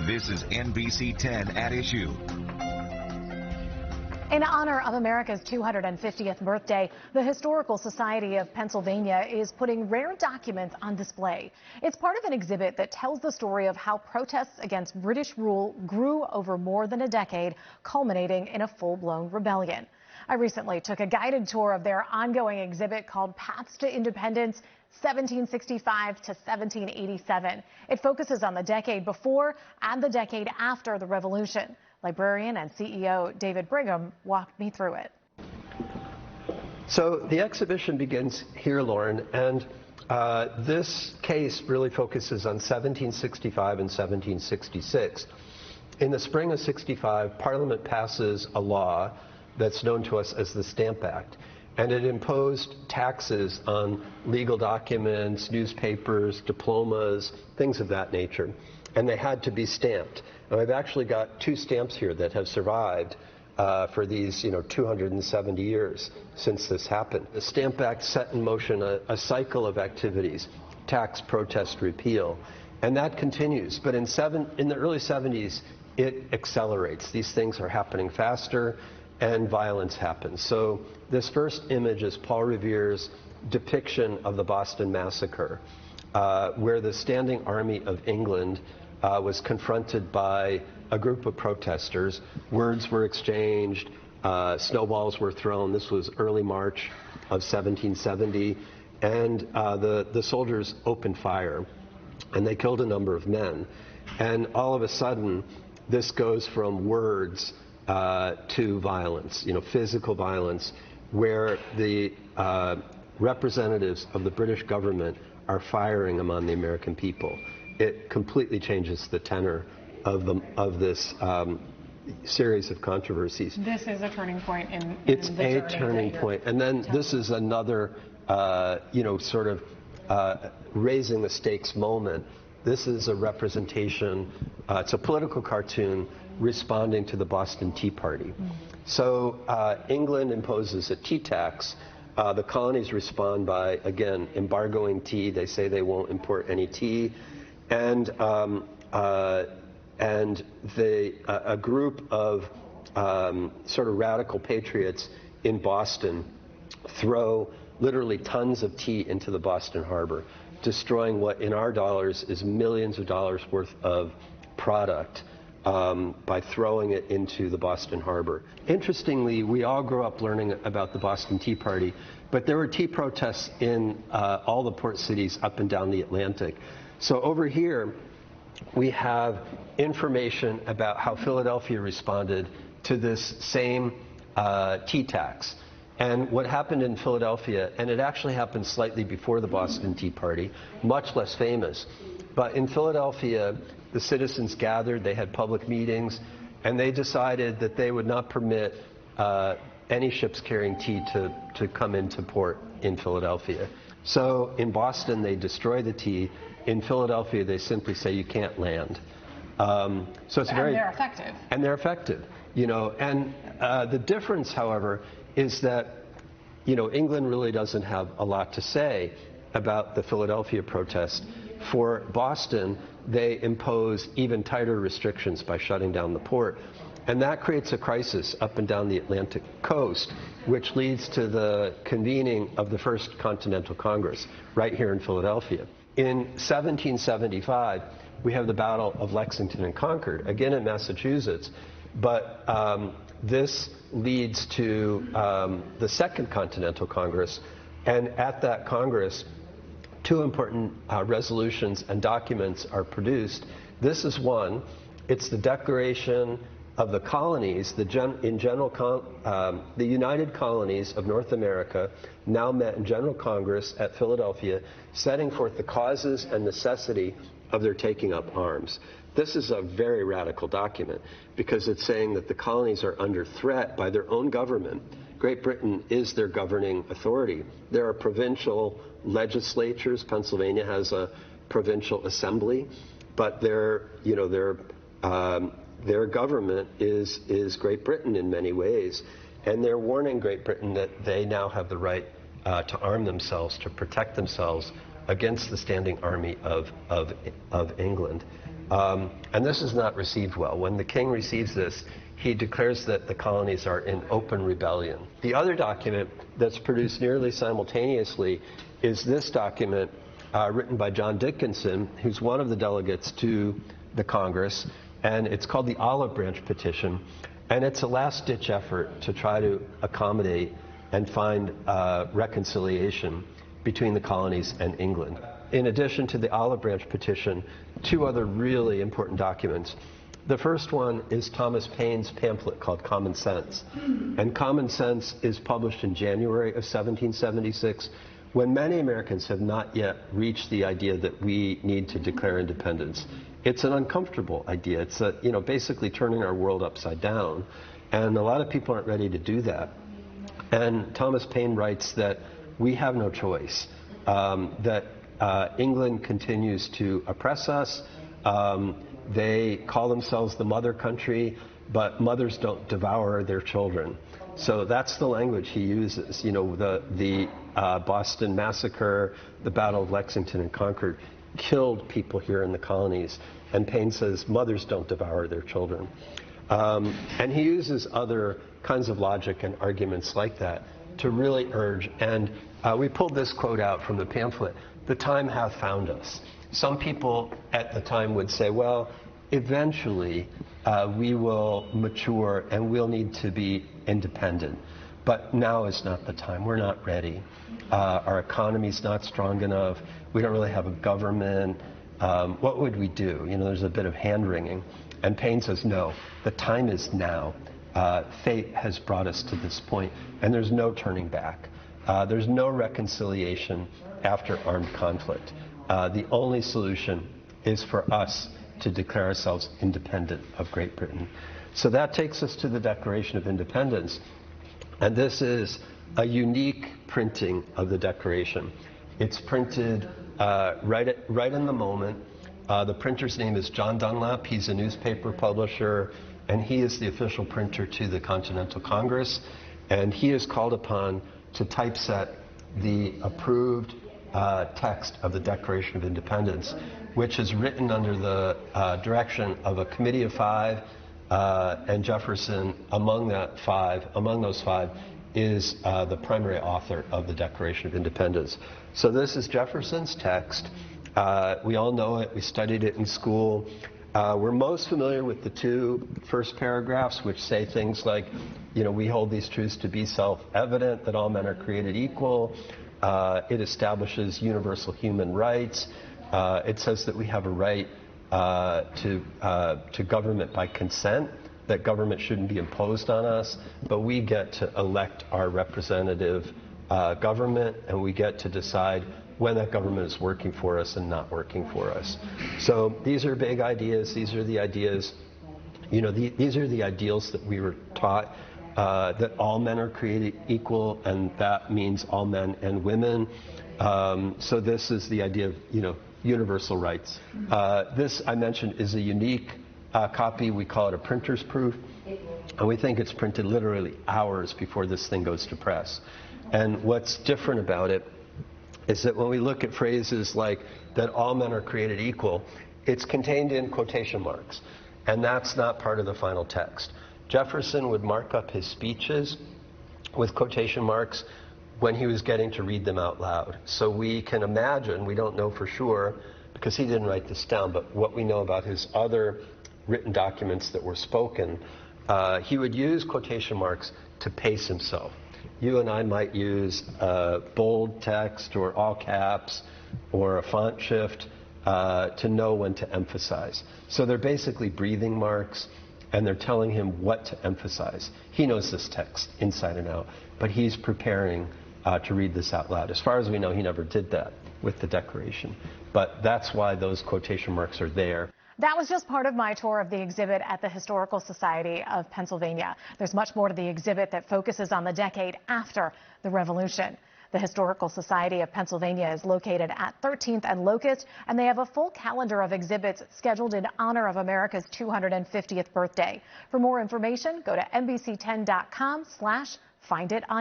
This is NBC10 at Issue. In honor of America's 250th birthday, the Historical Society of Pennsylvania is putting rare documents on display. It's part of an exhibit that tells the story of how protests against British rule grew over more than a decade, culminating in a full-blown rebellion. I recently took a guided tour of their ongoing exhibit called Paths to Independence, 1765 to 1787. It focuses on the decade before and the decade after the Revolution. Librarian and CEO David Brigham walked me through it. So the exhibition begins here, Lauren, and this case really focuses on 1765 and 1766. In the spring of 65, Parliament passes a law that's known to us as the Stamp Act, and it imposed taxes on legal documents, newspapers, diplomas, things of that nature, and they had to be stamped. Now, I've actually got two stamps here that have survived for these 270 years since this happened. The Stamp Act set in motion a cycle of activities: tax, protest, repeal, and that continues. But in the early 70s, it accelerates. These things are happening faster, and violence happens. So this first image is Paul Revere's depiction of the Boston Massacre, where the Standing Army of England was confronted by a group of protesters. Words were exchanged, snowballs were thrown. This was early March of 1770, and the soldiers opened fire, and they killed a number of men. And all of a sudden, this goes from words to violence, physical violence, where the representatives of the British government are firing among the American people. It completely changes the tenor of this series of controversies. This is a turning point in it's the a turning point. And then this is another, sort of raising the stakes moment. This is a representation, it's a political cartoon responding to the Boston Tea Party. So England imposes a tea tax. The colonies respond by, again, embargoing tea. They say they won't import any tea. And a group of sort of radical patriots in Boston throw literally tons of tea into the Boston Harbor, destroying what in our dollars is millions of dollars worth of product by throwing it into the Boston Harbor. Interestingly, we all grew up learning about the Boston Tea Party, but there were tea protests in all the port cities up and down the Atlantic. So over here, we have information about how Philadelphia responded to this same tea tax. And what happened in Philadelphia, and it actually happened slightly before the Boston Tea Party, much less famous, but in Philadelphia, the citizens gathered, they had public meetings, and they decided that they would not permit any ships carrying tea to come into port in Philadelphia. So in Boston, they destroy the tea. In Philadelphia, they simply say you can't land. So it's very. And they're effective. And they're effective, And the difference, however, is that England really doesn't have a lot to say about the Philadelphia protest. For Boston, they impose even tighter restrictions by shutting down the port. And that creates a crisis up and down the Atlantic coast, which leads to the convening of the First Continental Congress right here in Philadelphia. In 1775, we have the Battle of Lexington and Concord, again in Massachusetts, but this leads to the Second Continental Congress, and at that Congress, two important resolutions and documents are produced. This is one. It's the Declaration of the Colonies, the United Colonies of North America, now met in General Congress at Philadelphia, setting forth the causes and necessity of their taking up arms. This is a very radical document because it's saying that the colonies are under threat by their own government. Great Britain is their governing authority. There are provincial legislatures. Pennsylvania has a provincial assembly, but their government is Great Britain in many ways, and they're warning Great Britain that they now have the right to arm themselves, to protect themselves against the standing army of England. And this is not received well. When the king receives this, he declares that the colonies are in open rebellion. The other document that's produced nearly simultaneously is this document written by John Dickinson, who's one of the delegates to the Congress, and it's called the Olive Branch Petition, and it's a last-ditch effort to try to accommodate and find reconciliation between the colonies and England. In addition to the Olive Branch Petition, two other really important documents. The first one is Thomas Paine's pamphlet called Common Sense. And Common Sense is published in January of 1776, when many Americans have not yet reached the idea that we need to declare independence. It's an uncomfortable idea. It's basically turning our world upside down. And a lot of people aren't ready to do that. And Thomas Paine writes that we have no choice, that England continues to oppress us. They call themselves the mother country, but mothers don't devour their children. So that's the language he uses. The Boston Massacre, the Battle of Lexington and Concord killed people here in the colonies. And Paine says mothers don't devour their children. And he uses other kinds of logic and arguments like that to really urge. And we pulled this quote out from the pamphlet: "The time hath found us." Some people at the time would say, well, eventually we will mature and we'll need to be independent. But now is not the time. We're not ready. Our economy's not strong enough. We don't really have a government. What would we do? There's a bit of hand-wringing. And Paine says, no, the time is now. Fate has brought us to this point, and there's no turning back. There's no reconciliation after armed conflict. The only solution is for us to declare ourselves independent of Great Britain. So that takes us to the Declaration of Independence. And this is a unique printing of the Declaration. It's printed right in the moment. The printer's name is John Dunlap. He's a newspaper publisher, and he is the official printer to the Continental Congress. And he is called upon to typeset the approved text of the Declaration of Independence, which is written under the direction of a committee of five, and Jefferson, among those five, is the primary author of the Declaration of Independence. So this is Jefferson's text. We all know it. We studied it in school. We're most familiar with the two first paragraphs, which say things like, we hold these truths to be self-evident, that all men are created equal. It establishes universal human rights. It says that we have a right to government by consent, that government shouldn't be imposed on us, but we get to elect our representative government, and we get to decide when that government is working for us and not working for us. So these are big ideas. These are the ideas, these are the ideals that we were taught, that all men are created equal, and that means all men and women. So this is the idea of, universal rights. This, I mentioned, is a unique copy. We call it a printer's proof, and we think it's printed literally hours before this thing goes to press. And what's different about it is that when we look at phrases like that all men are created equal, it's contained in quotation marks, and that's not part of the final text. Jefferson would mark up his speeches with quotation marks when he was getting to read them out loud. So we can imagine, we don't know for sure because he didn't write this down, but what we know about his other written documents that were spoken, he would use quotation marks to pace himself. You and I might use bold text or all caps or a font shift to know when to emphasize. So they're basically breathing marks, and they're telling him what to emphasize. He knows this text inside and out, but he's preparing to read this out loud. As far as we know, he never did that with the Declaration, but that's why those quotation marks are there. That was just part of my tour of the exhibit at the Historical Society of Pennsylvania. There's much more to the exhibit that focuses on the decade after the Revolution. The Historical Society of Pennsylvania is located at 13th and Locust, and they have a full calendar of exhibits scheduled in honor of America's 250th birthday. For more information, go to NBC10.com/findit on